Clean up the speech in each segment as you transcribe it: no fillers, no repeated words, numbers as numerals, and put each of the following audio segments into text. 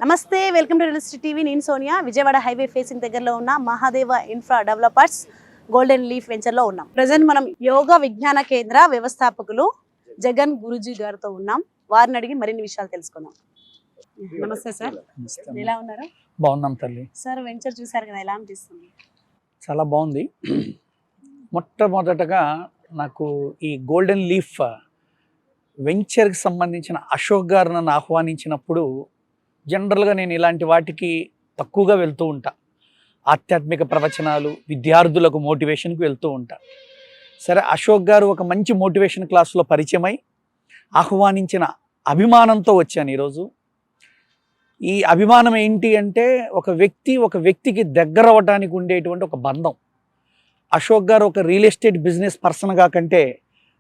నమస్తే, welcome to real estate TV. నేను Sonia. Vijayawada highway facing దగ్గరలో ఉన్న Mahadeva infra developers golden leaf వెంచర్లో ఉన్నాం. ప్రజెంట్ మనం యోగా విజ్ఞాన కేంద్ర వ్యవస్థాపకులు జగన్ గురుజీ గారితో ఉన్నాం. వారిని అడిగి మరిన్ని విషయాలు తెలుసుకుందాం. నమస్తే సార్, ఎలా ఉన్నారు? బాగున్నాం తల్లి. సార్, వెంచర్ చూసారు కదా, ఎలా అనిపిస్తుంది? చాలా బాగుంది. మొట్టమొదటగా నాకు ఈ గోల్డెన్ లీఫ్ వెంచర్కి సంబంధించిన అశోక్ గారు నన్ను ఆహ్వానించినప్పుడు జనరల్గా నేను ఇలాంటి వాటికి తక్కువగా వెళ్తూ ఉంటా. ఆధ్యాత్మిక ప్రవచనాలు, విద్యార్థులకు మోటివేషన్కి వెళ్తూ ఉంటా. సరే, అశోక్ గారు ఒక మంచి మోటివేషన్ క్లాసులో పరిచయమై ఆహ్వానించిన అభిమానంతో వచ్చాను ఈరోజు. ఈ అభిమానం ఏంటి అంటే, ఒక వ్యక్తికి దగ్గర అవ్వడానికి ఉండేటువంటి ఒక బంధం. అశోక్ గారు ఒక రియల్ ఎస్టేట్ బిజినెస్ పర్సన్గా కంటే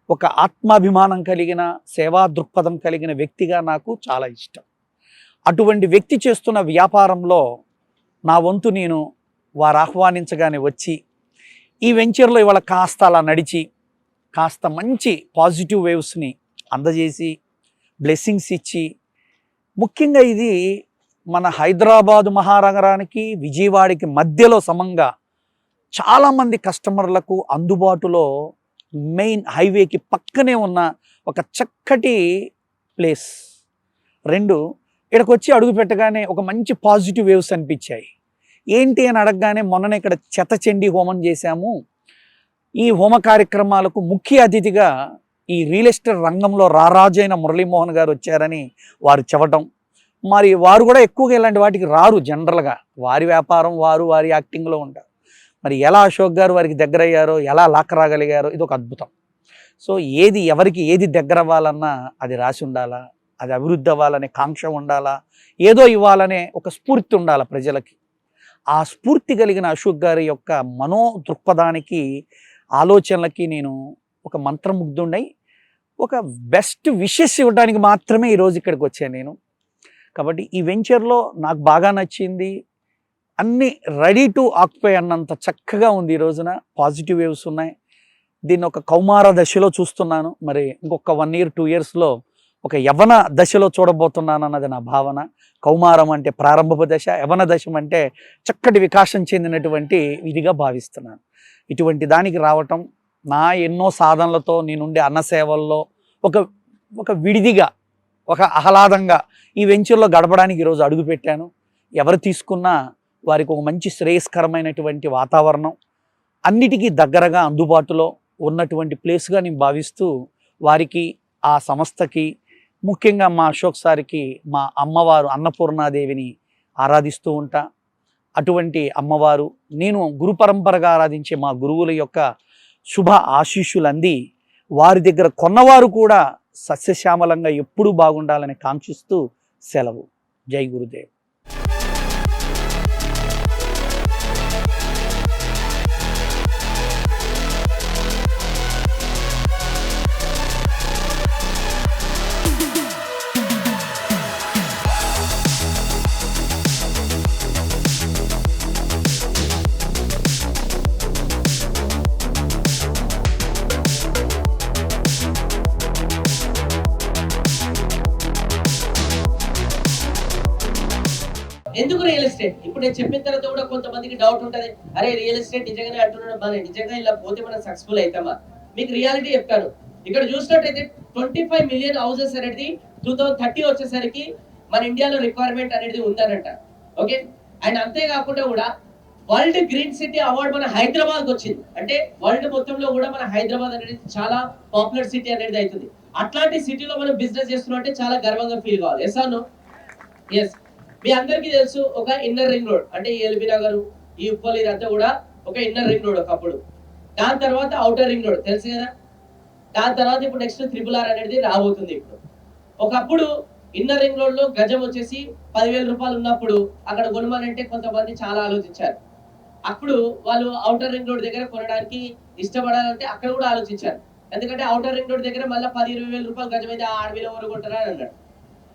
ఒక ఆత్మాభిమానం కలిగిన, సేవా దృక్పథం కలిగిన వ్యక్తిగా నాకు చాలా ఇష్టం. అటువంటి వ్యక్తి చేస్తున్న వ్యాపారంలో నా వంతు నేను వారు ఆహ్వానించగానే వచ్చి ఈ వెంచర్లో ఇవాళ కాస్త అలా నడిచి కాస్త మంచి పాజిటివ్ వేవ్స్ని అందజేసి బ్లెస్సింగ్స్ ఇచ్చి, ముఖ్యంగా ఇది మన హైదరాబాదు మహానగరానికి విజయవాడకి మధ్యలో సమంగా చాలామంది కస్టమర్లకు అందుబాటులో మెయిన్ హైవేకి పక్కనే ఉన్న ఒక చక్కటి ప్లేస్. రెండు, ఇక్కడికి వచ్చి అడుగు పెట్టగానే ఒక మంచి పాజిటివ్ వేవ్స్ అనిపించాయి. ఏంటి అని అడగగానే, మొన్ననే ఇక్కడ చెతచండీ హోమం చేశాము, ఈ హోమ కార్యక్రమాలకు ముఖ్య అతిథిగా ఈ రియల్ ఎస్టేట్ రంగంలో రారాజైన మురళీమోహన్ గారు వచ్చారని వారు చెప్పటం. మరి వారు కూడా ఎక్కువగా ఇలాంటి వాటికి రారు. జనరల్గా వారి వ్యాపారం వారి యాక్టింగ్లో ఉంటారు. మరి ఎలా అశోక్ గారు వారికి దగ్గర అయ్యారో, ఎలా లాక్క రాగలిగారో, ఇది ఒక అద్భుతం. సో ఎవరికి ఏది దగ్గర అవ్వాలన్నా అది రాసి ఉండాలా, అది అభివృద్ధి అవ్వాలనే కాంక్ష ఉండాలా, ఏదో ఇవ్వాలనే ఒక స్ఫూర్తి ఉండాలా ప్రజలకి. ఆ స్ఫూర్తి కలిగిన అశోక్ గారి యొక్క మనో దృక్పథానికి, ఆలోచనలకి నేను ఒక మంత్రముగ్ధుండై ఒక బెస్ట్ విషెస్ ఇవ్వడానికి మాత్రమే ఈరోజు ఇక్కడికి వచ్చాను నేను. కాబట్టి ఈ వెంచర్లో నాకు బాగా నచ్చింది. అన్నీ రెడీ టు ఆక్యుపై అన్నంత చక్కగా ఉంది. ఈ రోజున పాజిటివ్ వేవ్స్ ఉన్నాయి. దీన్ని ఒక కౌమార దశలో చూస్తున్నాను. మరి ఇంకొక 1 year 2 yearsలో ఒక యవ్వన దశలో చూడబోతున్నాను అన్నది నా భావన. కౌమారం అంటే ప్రారంభపు దశ, యవ్వన దశం అంటే చక్కటి వికాసం చెందినటువంటి ఇదిగా భావిస్తున్నాను. ఇటువంటి దానికి రావటం, నా ఎన్నో సాధనలతో నేనుండే అన్నసేవల్లో ఒక విడిదిగా, ఒక ఆహ్లాదంగా ఈ వెంచర్లో గడపడానికి ఈరోజు అడుగుపెట్టాను. ఎవరు తీసుకున్నా వారికి ఒక మంచి శ్రేయస్కరమైనటువంటి వాతావరణం, అన్నిటికీ దగ్గరగా అందుబాటులో ఉన్నటువంటి ప్లేస్గా నేను భావిస్తూ వారికి, ఆ సంస్థకి, ముఖ్యంగా మా అశోక్ సార్కి మా అమ్మవారు అన్నపూర్ణాదేవిని ఆరాధిస్తూ ఉంటా. అటువంటి అమ్మవారు, నేను గురు పరంపరగా ఆరాధించే మా గురువుల యొక్క శుభ ఆశీస్సులు అంది వారి దగ్గర కొన్నవారు కూడా సస్యశ్యామలంగా ఎప్పుడూ బాగుండాలని కాంక్షిస్తూ సెలవు. జై గురుదేవ్. ఎందుకు రియల్ ఎస్టేట్? ఇప్పుడు నేను చెప్పిన తర్వాత కూడా కొంతమందికి డౌట్ ఉంటుంది, అరే రియల్ ఎస్టేట్ నిజంగానే అంటున్నాడు, మన నిజంగా ఇలా పోతే మనం సక్సెస్ఫుల్ అవుతామా? మీకు రియాలిటీ చెప్తాను. ఇక్కడ చూసినట్టయితే 25 million హౌసెస్ అనేది 2030 వచ్చేసరికి మన ఇండియాలో రిక్వైర్మెంట్ అనేది ఉందనంట. ఓకే, అండ్ అంతేకాకుండా కూడా వరల్డ్ గ్రీన్ సిటీ అవార్డు మన హైదరాబాద్ వచ్చింది. అంటే వరల్డ్ మొత్తంలో కూడా మన హైదరాబాద్ అనేది చాలా పాపులర్ సిటీ అనేది అవుతుంది. అట్లాంటి సిటీలో మనం బిజినెస్ చేస్తున్నాం అంటే చాలా గర్వంగా ఫీల్ కావాలి. Yes or no? ఎస్. మీ అందరికీ తెలుసు ఒక ఇన్నర్ రింగ్ రోడ్ అంటే ఈ ఎల్బీ నగర్, ఈ ఉప్పల్ ఇదంతా కూడా ఒక ఇన్నర్ రింగ్ రోడ్ ఒకప్పుడు. దాని తర్వాత అవుటర్ రింగ్ రోడ్ తెలుసు కదా. దాని తర్వాత ఇప్పుడు నెక్స్ట్ RRR అనేది రాబోతుంది. ఇప్పుడు ఒకప్పుడు ఇన్నర్ రింగ్ రోడ్ లో గజం వచ్చేసి 10,000 రూపాయలు ఉన్నప్పుడు అక్కడ కొనమనంటే కొంతమంది చాలా ఆలోచించారు. అప్పుడు వాళ్ళు అవుటర్ రింగ్ రోడ్ దగ్గర కొనడానికి ఇష్టపడాలంటే అక్కడ కూడా ఆలోచించారు. ఎందుకంటే అవుటర్ రింగ్ రోడ్ దగ్గర మళ్ళీ 10-20 వేల రూపాయలు గజం అయితే ఆడవిలో ఎవరు కొంటారా అని అన్నాడు.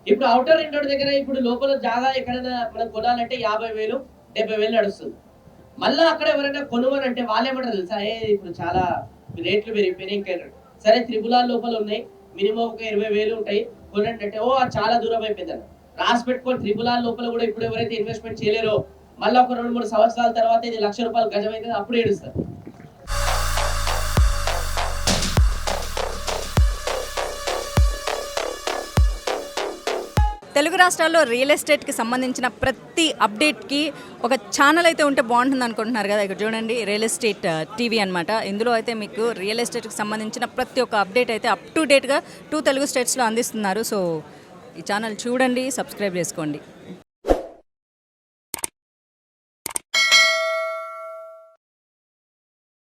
ఇప్పుడు అవుటర్ రింగ్ రోడ్ దగ్గర ఇప్పుడు లోపల జాగా ఎక్కడైనా మనం కొనాలంటే 50,000 70,000 నడుస్తుంది. మళ్ళీ అక్కడ ఎవరైనా కొనుమనంటే వాళ్ళేమంటారు తెలుసా, ఇప్పుడు చాలా రేట్లు పెరిగిపోయినాయి ఇంకా. సరే RRR లోపల ఉన్నాయి, మినిమం ఒక 20,000 ఉంటాయి కొనండి అంటే, అది చాలా దూరం అయిపోయిందని రాసి పెట్టుకొని RRR లోపల కూడా ఇప్పుడు ఎవరైతే ఇన్వెస్ట్మెంట్ చేయలేరో మళ్ళీ ఒక 2-3 సంవత్సరాల తర్వాత ఇది 1,00,000 రూపాయలు గజం అయితే అప్పుడు ఏడుస్తారు. తెలుగు రాష్ట్రాల్లో రియల్ ఎస్టేట్కి సంబంధించిన ప్రతి అప్డేట్కి ఒక ఛానల్ అయితే ఉంటే బాగుంటుంది అనుకుంటున్నారు కదా. ఇక్కడ చూడండి, రియల్ ఎస్టేట్ టీవీ అనమాట. ఇందులో అయితే మీకు రియల్ ఎస్టేట్కి సంబంధించిన ప్రతి ఒక్క అప్డేట్ అయితే అప్ టు డేట్గా 2 తెలుగు స్టేట్స్లో అందిస్తున్నారు. సో ఈ ఛానల్ చూడండి, సబ్స్క్రైబ్ చేసుకోండి.